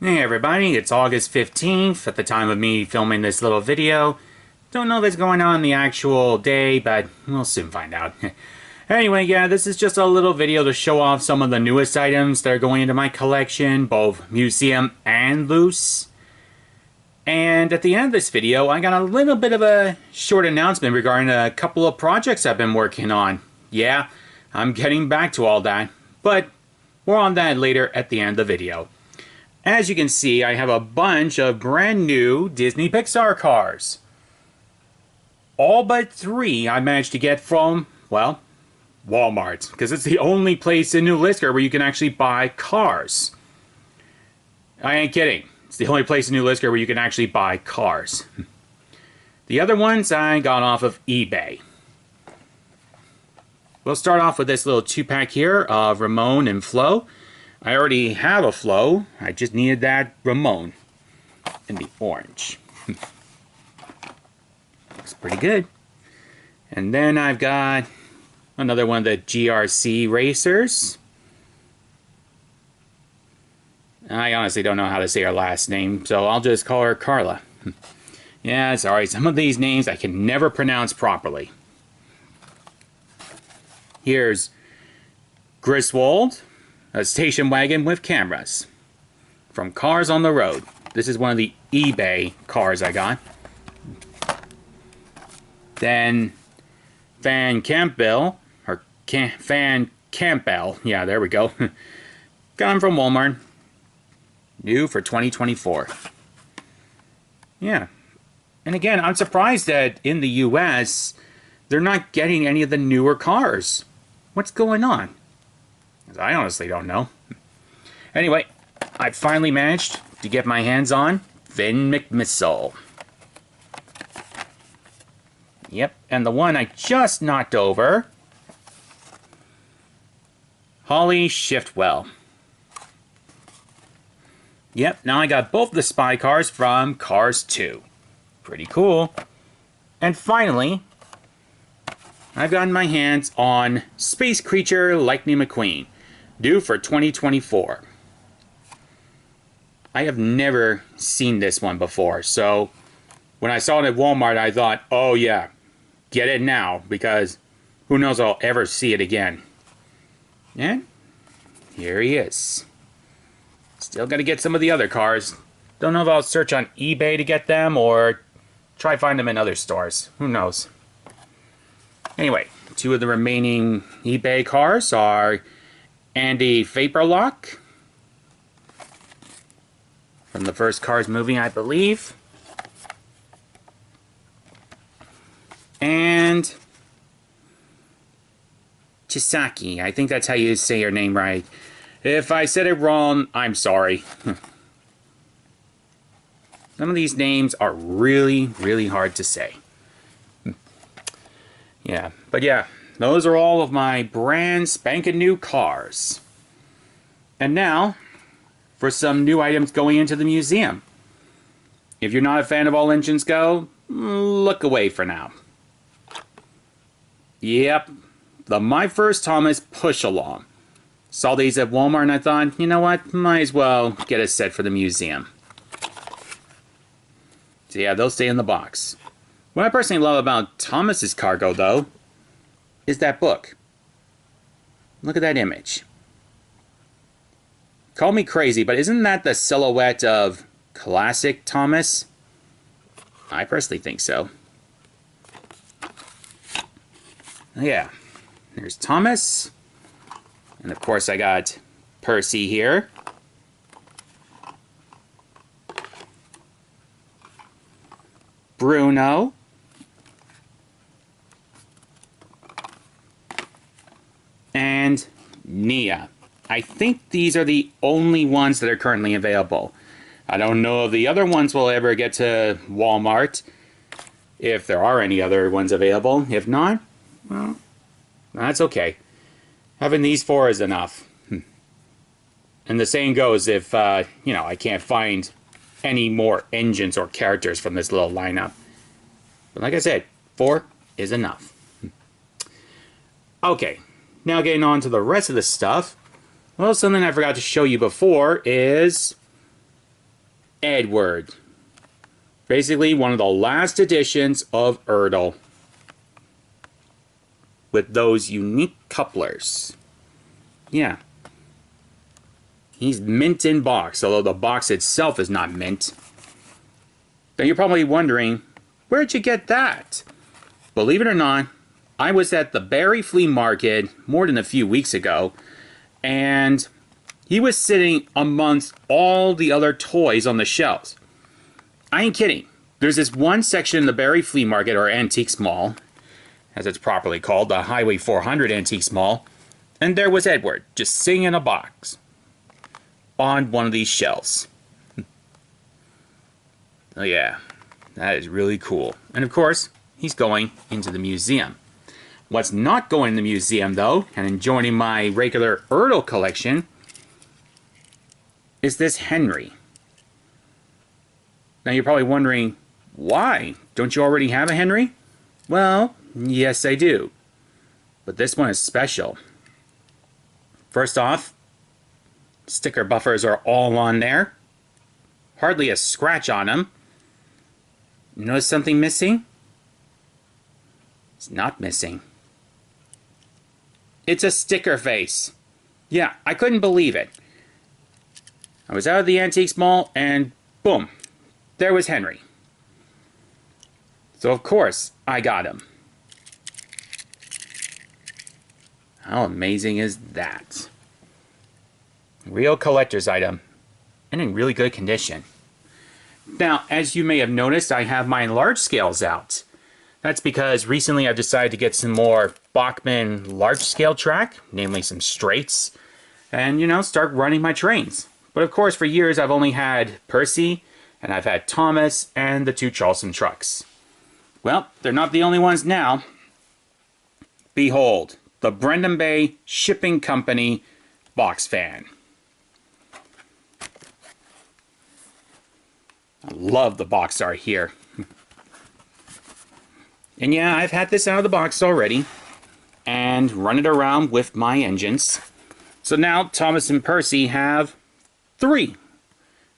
Hey everybody, it's August 15th at the time of me filming this little video. Don't know what's going on the actual day, but we'll soon find out. Anyway, yeah, this is just a little video to show off some of the newest items that are going into my collection, both museum and loose. And at the end of this video, I got a little bit of a short announcement regarding a couple of projects I've been working on. Yeah, I'm getting back to all that, but more on that later at the end of the video. As you can see, I have a bunch of brand new Disney Pixar cars. All but 3 I managed to get from, well, Walmart, because it's the only place in New Lisker where you can actually buy cars. I ain't kidding. It's the only place in New Lisker where you can actually buy cars. The other ones I got off of eBay. We'll start off with this little 2-pack here of Ramon and Flo. I already have a Flo. I just needed that Ramon in the orange. Looks pretty good. And then I've got another one of the GRC racers. I honestly don't know how to say her last name, so I'll just call her Carla. Yeah, sorry, some of these names I can never pronounce properly. Here's Griswold, a station wagon with cameras. From Cars on the Road. This is one of the eBay cars I got. Then Van Campbell, or Van Campbell, yeah, there we go. Got him from Walmart. New for 2024. Yeah. And again, I'm surprised that in the US, they're not getting any of the newer cars. What's going on? I honestly don't know. Anyway, I finally managed to get my hands on Finn McMissile. Yep, and the one I just knocked over, Holly Shiftwell. Yep, now I got both the spy cars from Cars 2. Pretty cool. And finally, I've gotten my hands on Space Creature Lightning McQueen. Due for 2024. I have never seen this one before, so when I saw it at Walmart, I thought, oh yeah, get it now, because who knows if I'll ever see it again. And here he is. Still gotta get some of the other cars. Don't know if I'll search on eBay to get them, or try find them in other stores. Who knows? Anyway, 2 of the remaining eBay cars are Andy Faperlock from the first Cars movie, I believe. And Chisaki. I think that's how you say your name right. If I said it wrong, I'm sorry. Some of these names are really, really hard to say. Yeah, but yeah. Those are all of my brand spanking new cars. And now, for some new items going into the museum. If you're not a fan of All Engines Go, look away for now. Yep, the My First Thomas push-along. Saw these at Walmart and I thought, you know what, might as well get a set for the museum. So yeah, they'll stay in the box. What I personally love about Thomas's cargo, though, is that book. Look at that image. Call me crazy, but isn't that the silhouette of classic Thomas? I personally think so. Yeah. There's Thomas. And of course I got Percy here. Bruno. And Nia. I think these are the only ones that are currently available. I don't know if the other ones will ever get to Walmart, if there are any other ones available. If not, well, that's okay. Having these 4 is enough. And the saying goes, if, you know, I can't find any more engines or characters from this little lineup. But like I said, 4 is enough. Okay. Now getting on to the rest of the stuff. Well, something I forgot to show you before is Edward. Basically, one of the last editions of Ertl. With those unique couplers. Yeah. He's mint in box, although the box itself is not mint. Now you're probably wondering, where'd you get that? Believe it or not, I was at the Barrie Flea Market more than a few weeks ago, and he was sitting amongst all the other toys on the shelves. I ain't kidding. There's this one section in the Barrie Flea Market, or Antiques Mall, as it's properly called, the Highway 400 Antiques Mall, and there was Edward, just sitting in a box on one of these shelves. Oh yeah, that is really cool. And of course, he's going into the museum. What's not going in the museum, though, and joining my regular Ertl collection, is this Henry. Now you're probably wondering, why? Don't you already have a Henry? Well, yes I do. But this one is special. First off, sticker buffers are all on there. Hardly a scratch on them. Notice something missing? It's not missing. It's a sticker face. Yeah, I couldn't believe it. I was out of the Antiques Mall and boom, there was Henry. So of course, I got him. How amazing is that? Real collector's item, and in really good condition. Now, as you may have noticed, I have my large scales out. That's because recently I've decided to get some more Bachmann large scale track, namely some straights, and start running my trains. But of course, for years I've only had Percy, and I've had Thomas, and the 2 Charleston trucks. Well, they're not the only ones now. Behold, the Brendan Bay Shipping Company box fan. I love the box art here. And yeah, I've had this out of the box already and run it around with my engines. So now Thomas and Percy have 3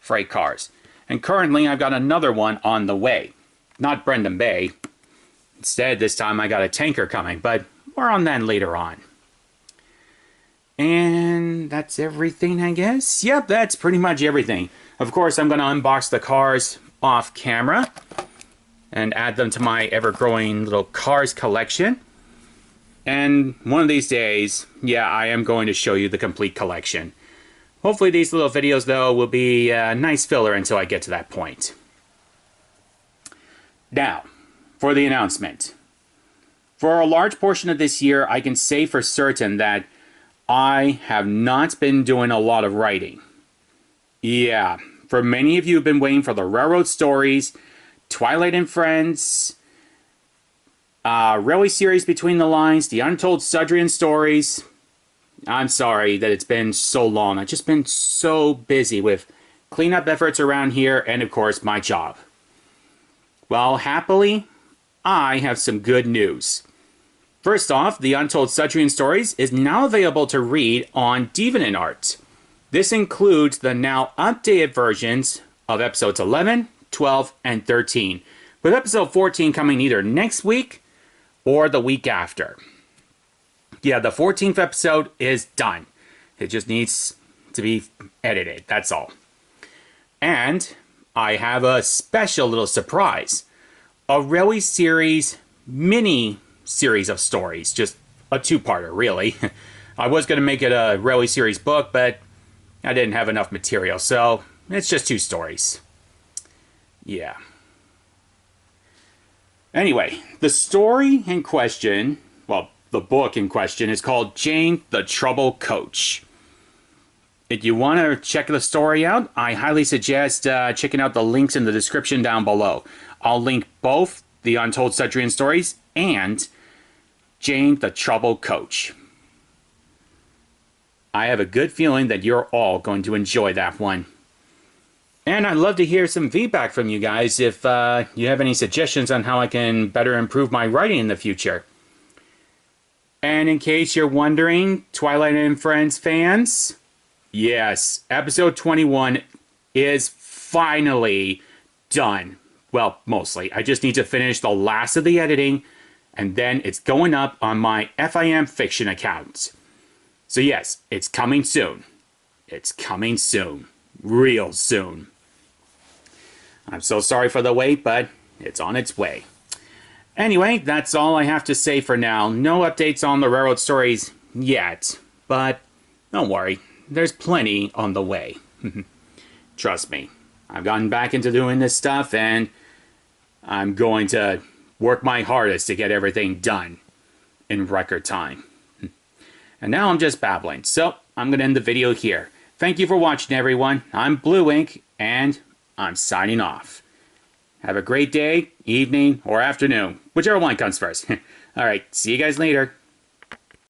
freight cars. And currently I've got another one on the way. Not Brendan Bay. Instead, this time I got a tanker coming, but more on that later on. And that's everything, I guess. Yep, that's pretty much everything. Of course, I'm going to unbox the cars off camera and add them to my ever-growing little cars collection. And one of these days, yeah, I am going to show you the complete collection. Hopefully these little videos, though, will be a nice filler until I get to that point. Now, for the announcement. For a large portion of this year, I can say for certain that I have not been doing a lot of writing. Yeah, for many of you who've been waiting for the Railroad Stories, Twilight and Friends, Railway Series Between the Lines, the Untold Sudrian Stories. I'm sorry that it's been so long. I've just been so busy with cleanup efforts around here and, of course, my job. Well, happily, I have some good news. First off, the Untold Sudrian Stories is now available to read on DeviantArt. This includes the now updated versions of episodes 11, 12, and 13, with episode 14 coming either next week or the week after. Yeah, the 14th episode is done. It just needs to be edited, that's all. And I have a special little surprise. A Railway Series mini series of stories. Just a 2-parter, really. I was going to make it a Railway Series book, but I didn't have enough material, so it's just 2 stories. Yeah. Anyway, the story in question, well, the book in question is called Jane the Trouble Coach. If you want to check the story out, I highly suggest checking out the links in the description down below. I'll link both the Untold Sudrian Stories and Jane the Trouble Coach. I have a good feeling that you're all going to enjoy that one. And I'd love to hear some feedback from you guys if you have any suggestions on how I can better improve my writing in the future. And in case you're wondering, Twilight and Friends fans, yes, episode 21 is finally done. Well, mostly. I just need to finish the last of the editing, and then it's going up on my Fanfiction account. So yes, it's coming soon. It's coming soon. Real soon. I'm so sorry for the wait, but it's on its way. Anyway, that's all I have to say for now. No updates on the railroad stories yet, but don't worry, there's plenty on the way. Trust me, I've gotten back into doing this stuff, and I'm going to work my hardest to get everything done in record time. And now I'm just babbling, so I'm going to end the video here. Thank you for watching, everyone. I'm Blue Ink, and I'm signing off. Have a great day, evening, or afternoon, whichever one comes first. Alright, see you guys later.